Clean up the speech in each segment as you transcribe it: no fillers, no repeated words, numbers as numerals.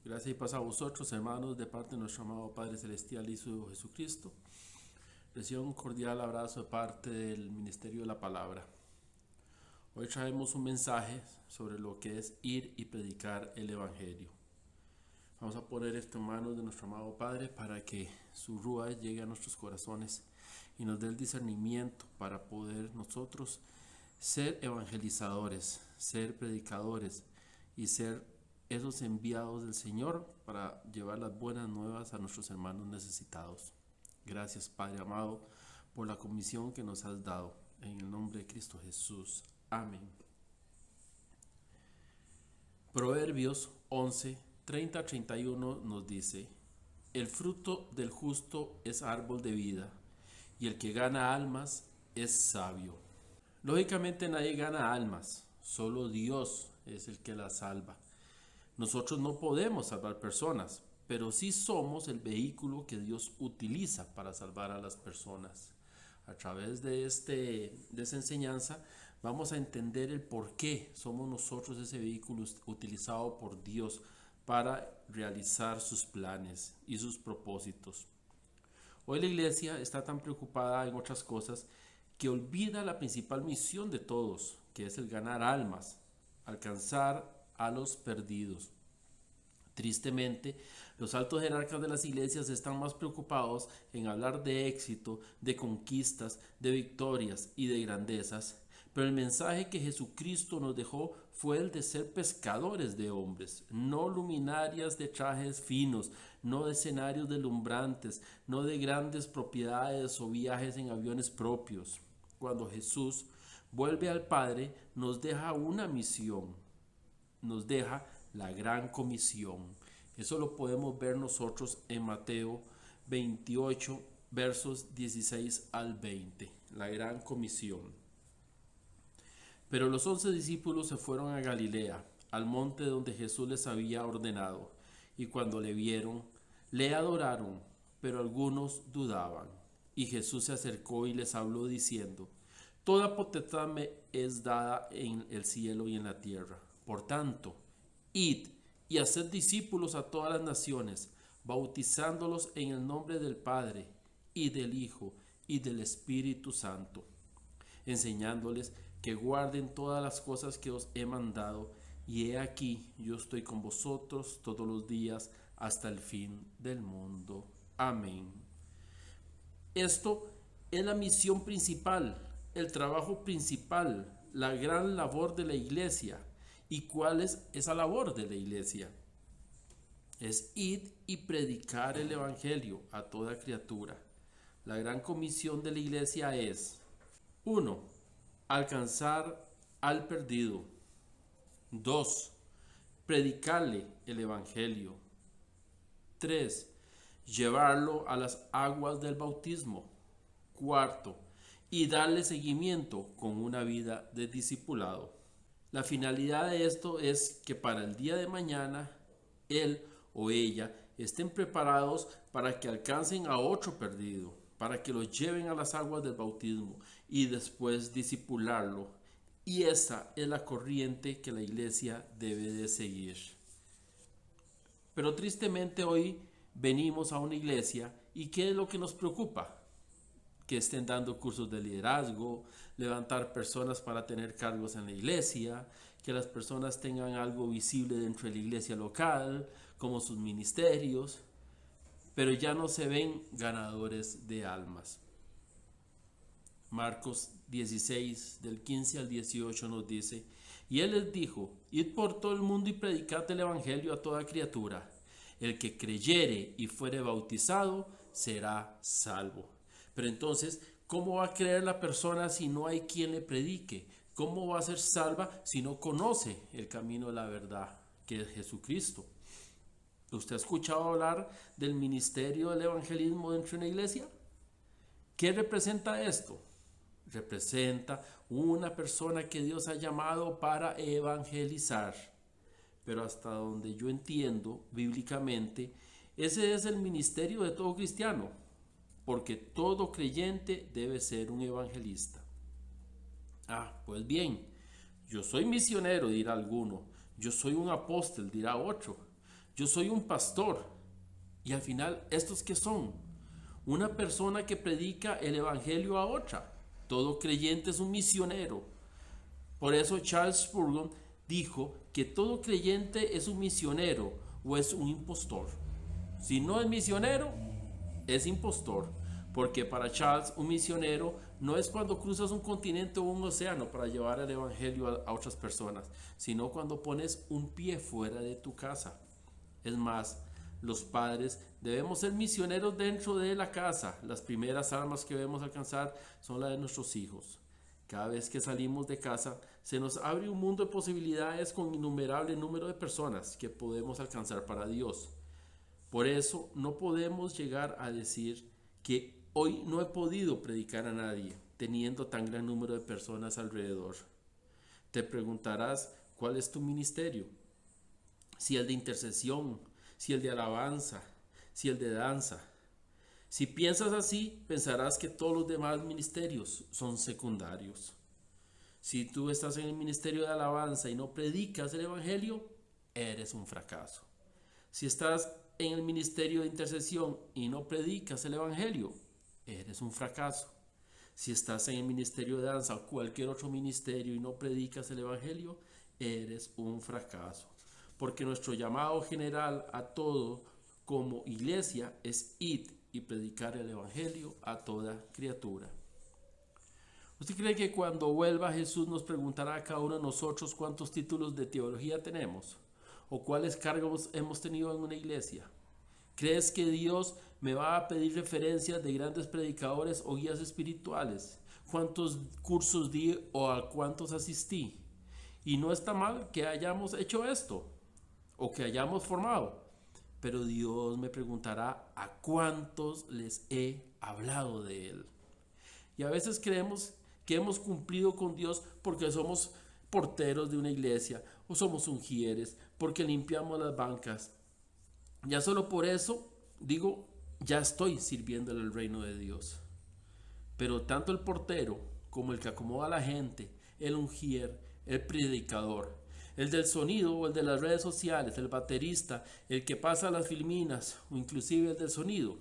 Gracias y paz a vosotros, hermanos, de parte de nuestro amado Padre Celestial y su Hijo Jesucristo. Reciban un cordial abrazo de parte del Ministerio de la Palabra. Hoy traemos un mensaje sobre lo que es ir y predicar el Evangelio. Vamos a poner esto en manos de nuestro amado Padre para que su rúa llegue a nuestros corazones y nos dé el discernimiento para poder nosotros ser evangelizadores, ser predicadores y ser esos enviados del Señor para llevar las buenas nuevas a nuestros hermanos necesitados. Gracias, Padre amado, por la comisión que nos has dado. En el nombre de Cristo Jesús. Amén. Proverbios 11, 30-31 nos dice: el fruto del justo es árbol de vida, y el que gana almas es sabio. Lógicamente nadie gana almas, solo Dios es el que las salva. Nosotros no podemos salvar personas, pero sí somos el vehículo que Dios utiliza para salvar a las personas. A través de esa enseñanza vamos a entender el por qué somos nosotros ese vehículo utilizado por Dios para realizar sus planes y sus propósitos. Hoy la iglesia está tan preocupada en otras cosas que olvida la principal misión de todos, que es el ganar almas, alcanzar a los perdidos. Tristemente, los altos jerarcas de las iglesias están más preocupados en hablar de éxito, de conquistas, de victorias y de grandezas, pero el mensaje que Jesucristo nos dejó fue el de ser pescadores de hombres, no luminarias de trajes finos, no de escenarios deslumbrantes, no de grandes propiedades o viajes en aviones propios. Cuando Jesús vuelve al Padre, nos deja una misión, nos deja la gran comisión. Eso lo podemos ver nosotros en Mateo 28, versos 16 al 20, la gran comisión. Pero los 11 discípulos se fueron a Galilea, al monte donde Jesús les había ordenado, y cuando le vieron, le adoraron, pero algunos dudaban. Y Jesús se acercó y les habló diciendo: toda potestad me es dada en el cielo y en la tierra. Por tanto, id y haced discípulos a todas las naciones, bautizándolos en el nombre del Padre, y del Hijo, y del Espíritu Santo, enseñándoles que guarden todas las cosas que os he mandado, y he aquí, yo estoy con vosotros todos los días hasta el fin del mundo. Amén. Esto es la misión principal, el trabajo principal, la gran labor de la iglesia. ¿Y cuál es esa labor de la iglesia? Es ir y predicar el evangelio a toda criatura. La gran comisión de la iglesia es: 1. Alcanzar al perdido. 2. Predicarle el evangelio. 3. Llevarlo a las aguas del bautismo. 4. Y darle seguimiento con una vida de discipulado. La finalidad de esto es que para el día de mañana él o ella estén preparados para que alcancen a otro perdido, para que lo lleven a las aguas del bautismo y después discipularlo. Y esa es la corriente que la iglesia debe de seguir. Pero tristemente hoy venimos a una iglesia y ¿qué es lo que nos preocupa? Que estén dando cursos de liderazgo, levantar personas para tener cargos en la iglesia, que las personas tengan algo visible dentro de la iglesia local, como sus ministerios, pero ya no se ven ganadores de almas. Marcos 16, del 15 al 18 nos dice: y él les dijo: id por todo el mundo y predicad el evangelio a toda criatura. El que creyere y fuere bautizado será salvo. Pero entonces, ¿cómo va a creer la persona si no hay quien le predique? ¿Cómo va a ser salva si no conoce el camino de la verdad, que es Jesucristo? ¿Usted ha escuchado hablar del ministerio del evangelismo dentro de una iglesia? ¿Qué representa esto? Representa una persona que Dios ha llamado para evangelizar. Pero hasta donde yo entiendo bíblicamente, ese es el ministerio de todo cristiano, porque todo creyente debe ser un evangelista. Pues bien, yo soy misionero, dirá alguno. Yo soy un apóstol, dirá otro. Yo soy un pastor. Y al final, ¿estos qué son? Una persona que predica el evangelio a otra. Todo creyente es un misionero. Por eso Charles Spurgeon dijo que todo creyente es un misionero o es un impostor. Si no es misionero, es impostor. Porque para Charles, un misionero no es cuando cruzas un continente o un océano para llevar el evangelio a otras personas, sino cuando pones un pie fuera de tu casa. Es más, los padres debemos ser misioneros dentro de la casa. Las primeras armas que debemos alcanzar son las de nuestros hijos. Cada vez que salimos de casa, se nos abre un mundo de posibilidades con innumerable número de personas que podemos alcanzar para Dios. Por eso no podemos llegar a decir que hoy no he podido predicar a nadie, teniendo tan gran número de personas alrededor. Te preguntarás, ¿cuál es tu ministerio? Si el de intercesión, si el de alabanza, si el de danza. Si piensas así, pensarás que todos los demás ministerios son secundarios. Si tú estás en el ministerio de alabanza y no predicas el evangelio, eres un fracaso. Si estás en el ministerio de intercesión y no predicas el evangelio, eres un fracaso. Si estás en el ministerio de danza o cualquier otro ministerio y no predicas el evangelio, eres un fracaso. Porque nuestro llamado general a todo como iglesia es id y predicar el evangelio a toda criatura. ¿Usted cree que cuando vuelva Jesús nos preguntará a cada uno de nosotros cuántos títulos de teología tenemos? ¿O cuáles cargos hemos tenido en una iglesia? ¿Crees que Dios me va a pedir referencias de grandes predicadores o guías espirituales? ¿Cuántos cursos di o a cuántos asistí? Y no está mal que hayamos hecho esto o que hayamos formado, pero Dios me preguntará a cuántos les he hablado de Él. Y a veces creemos que hemos cumplido con Dios porque somos porteros de una iglesia o somos ungieres, porque limpiamos las bancas. Ya solo por eso digo, ya estoy sirviéndole al reino de Dios. Pero tanto el portero como el que acomoda a la gente, el ungier, el predicador, el del sonido o el de las redes sociales, el baterista, el que pasa las filminas o inclusive el del sonido,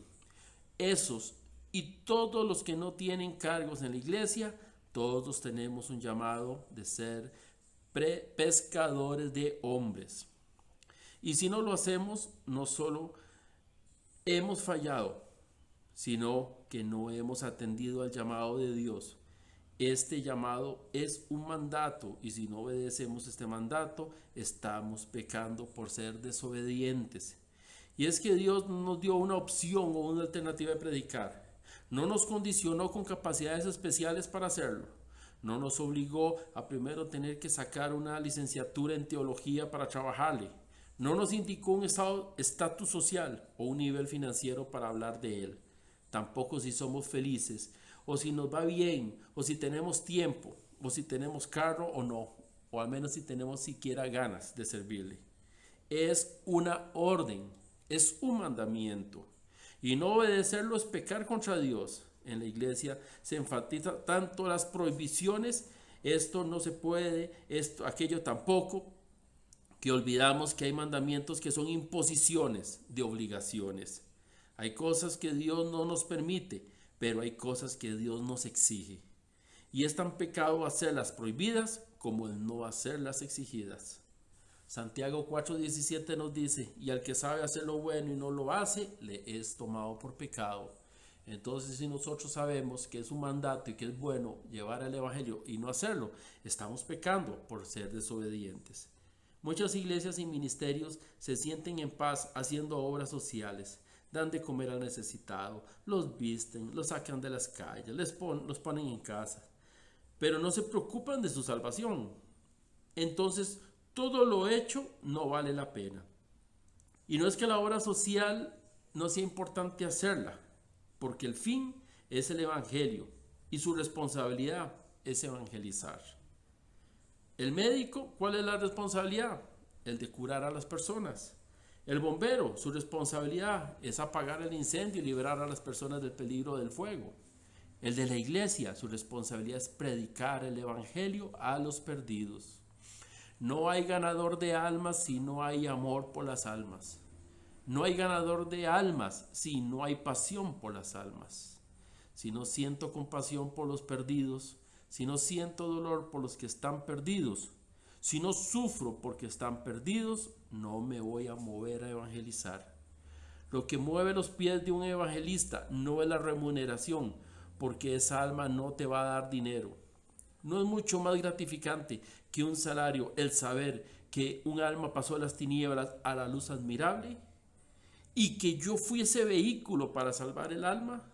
esos y todos los que no tienen cargos en la iglesia, todos tenemos un llamado de ser pescadores de hombres. Y si no lo hacemos, no solo hemos fallado, sino que no hemos atendido al llamado de Dios. Este llamado es un mandato y si no obedecemos este mandato, estamos pecando por ser desobedientes. Y es que Dios no nos dio una opción o una alternativa de predicar. No nos condicionó con capacidades especiales para hacerlo. No nos obligó a primero tener que sacar una licenciatura en teología para trabajarle. No nos indicó un estatus social o un nivel financiero para hablar de él. Tampoco si somos felices, o si nos va bien, o si tenemos tiempo, o si tenemos carro o no, o al menos si tenemos siquiera ganas de servirle. Es una orden, es un mandamiento. Y no obedecerlo es pecar contra Dios. En la iglesia se enfatiza tanto las prohibiciones, esto no se puede, esto, aquello tampoco, que olvidamos que hay mandamientos que son imposiciones de obligaciones. Hay cosas que Dios no nos permite, pero hay cosas que Dios nos exige. Y es tan pecado hacerlas prohibidas como el no hacerlas exigidas. Santiago 4:17 nos dice, y al que sabe hacer lo bueno y no lo hace, le es tomado por pecado. Entonces, si nosotros sabemos que es un mandato y que es bueno llevar el evangelio y no hacerlo, estamos pecando por ser desobedientes. Muchas iglesias y ministerios se sienten en paz haciendo obras sociales, dan de comer al necesitado, los visten, los sacan de las calles, los ponen en casa, pero no se preocupan de su salvación. Entonces, todo lo hecho no vale la pena. Y no es que la obra social no sea importante hacerla, porque el fin es el evangelio y su responsabilidad es evangelizar. El médico, ¿cuál es la responsabilidad? El de curar a las personas. El bombero, su responsabilidad es apagar el incendio y liberar a las personas del peligro del fuego. El de la iglesia, su responsabilidad es predicar el evangelio a los perdidos. No hay ganador de almas si no hay amor por las almas. No hay ganador de almas si no hay pasión por las almas. Si no siento compasión por los perdidos, si no siento dolor por los que están perdidos, si no sufro porque están perdidos, no me voy a mover a evangelizar. Lo que mueve los pies de un evangelista no es la remuneración, porque esa alma no te va a dar dinero. No es mucho más gratificante que un salario el saber que un alma pasó de las tinieblas a la luz admirable y que yo fui ese vehículo para salvar el alma.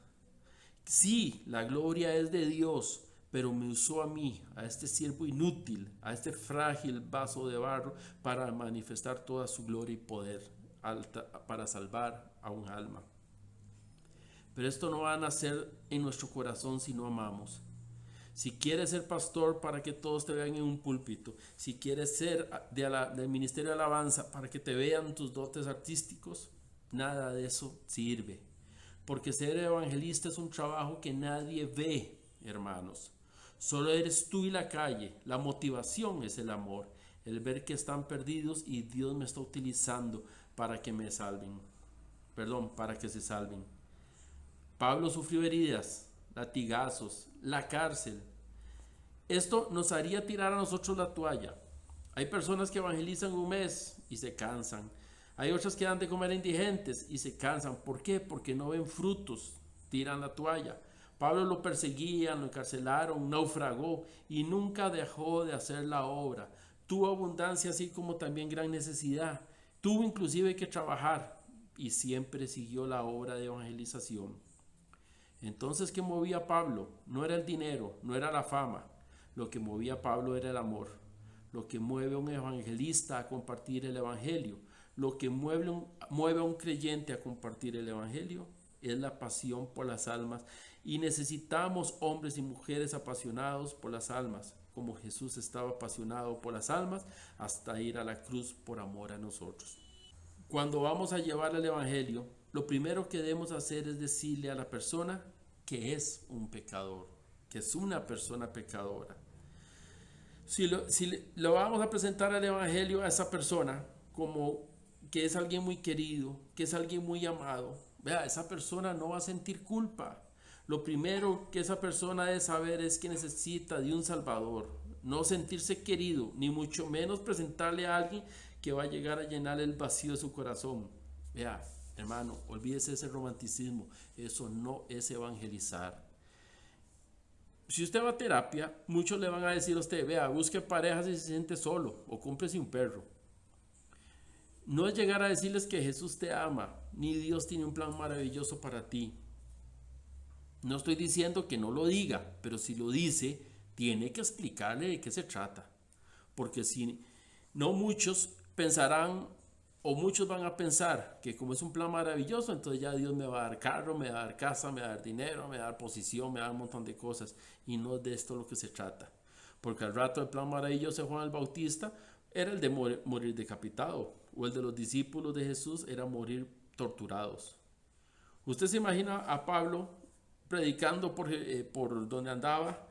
Sí, la gloria es de Dios, pero me usó a mí, a este siervo inútil, a este frágil vaso de barro, para manifestar toda su gloria y poder, para salvar a un alma. Pero esto no va a nacer en nuestro corazón si no amamos. Si quieres ser pastor para que todos te vean en un púlpito, si quieres ser del ministerio de alabanza para que te vean tus dotes artísticos, nada de eso sirve. Porque ser evangelista es un trabajo que nadie ve, hermanos. Solo eres tú y la calle. La motivación es el amor, el ver que están perdidos y Dios me está utilizando para que me salven. Para que se salven. Pablo sufrió heridas, latigazos, la cárcel. Esto nos haría tirar a nosotros la toalla. Hay personas que evangelizan un mes y se cansan. Hay otras que dan de comer a indigentes y se cansan. ¿Por qué? Porque no ven frutos, tiran la toalla. Pablo lo perseguían, lo encarcelaron, naufragó y nunca dejó de hacer la obra. Tuvo abundancia así como también gran necesidad. Tuvo inclusive que trabajar y siempre siguió la obra de evangelización. Entonces, ¿qué movía a Pablo? No era el dinero, no era la fama. Lo que movía a Pablo era el amor. Lo que mueve a un evangelista a compartir el evangelio, lo que mueve a un creyente a compartir el evangelio es la pasión por las almas. Y necesitamos hombres y mujeres apasionados por las almas, como Jesús estaba apasionado por las almas hasta ir a la cruz por amor a nosotros. Cuando vamos a llevar el evangelio, lo primero que debemos hacer es decirle a la persona que es un pecador, que es una persona pecadora. Si lo vamos a presentar al evangelio a esa persona como que es alguien muy querido, que es alguien muy amado, vea, esa persona no va a sentir culpa. Lo primero que esa persona debe saber es que necesita de un Salvador, no sentirse querido, ni mucho menos presentarle a alguien que va a llegar a llenar el vacío de su corazón. Vea, hermano, olvídese ese romanticismo, eso no es evangelizar. Si usted va a terapia, muchos le van a decir a usted, vea, busque pareja si se siente solo o cómprese un perro. No es llegar a decirles que Jesús te ama, ni Dios tiene un plan maravilloso para ti. No estoy diciendo que no lo diga, pero si lo dice, tiene que explicarle de qué se trata. Porque si no, muchos pensarán o muchos van a pensar que como es un plan maravilloso, entonces ya Dios me va a dar carro, me va a dar casa, me va a dar dinero, me va a dar posición, me va a dar un montón de cosas. Y no es de esto lo que se trata. Porque al rato el plan maravilloso de Juan el Bautista era el de morir decapitado. O el de los discípulos de Jesús era morir torturados. Usted se imagina a Pablo predicando por donde andaba,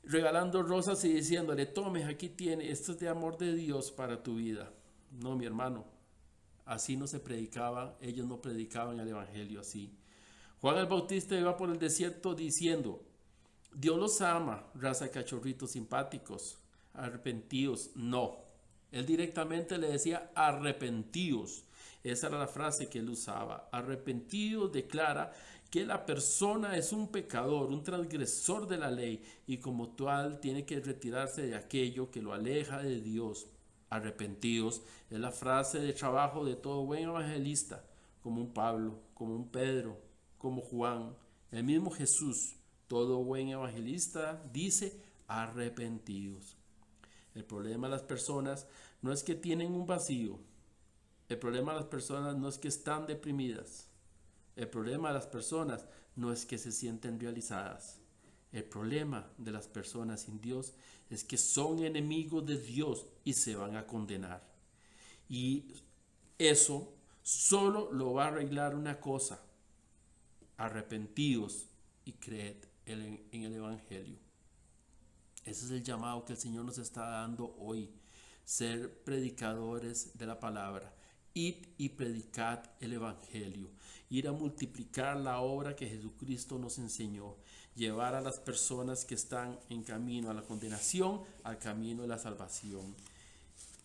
regalando rosas y diciéndole, tome, aquí tiene, esto es de amor de Dios para tu vida. No, mi hermano, así no se predicaba, ellos no predicaban el evangelio así. Juan el Bautista iba por el desierto diciendo, Dios los ama, raza de cachorritos simpáticos, arrepentidos. No, él directamente le decía arrepentidos. Esa era la frase que él usaba. Arrepentidos declara que la persona es un pecador, un transgresor de la ley y como tal tiene que retirarse de aquello que lo aleja de Dios. Arrepentidos es la frase de trabajo de todo buen evangelista, como un Pablo, como un Pedro, como Juan, el mismo Jesús. Todo buen evangelista dice arrepentidos. El problema de las personas no es que tienen un vacío. El problema de las personas no es que están deprimidas. El problema de las personas no es que se sienten realizadas. El problema de las personas sin Dios es que son enemigos de Dios y se van a condenar. Y eso solo lo va a arreglar una cosa: arrepentidos y creed en el Evangelio. Ese es el llamado que el Señor nos está dando hoy, ser predicadores de la palabra. id y predicad el Evangelio, ir a multiplicar la obra que Jesucristo nos enseñó, llevar a las personas que están en camino a la condenación al camino de la salvación.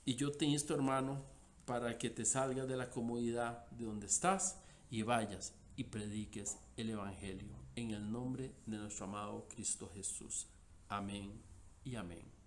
Y yo te insto, hermano, para que te salgas de la comodidad de donde estás y vayas y prediques el Evangelio en el nombre de nuestro amado Cristo Jesús. Amén y amén.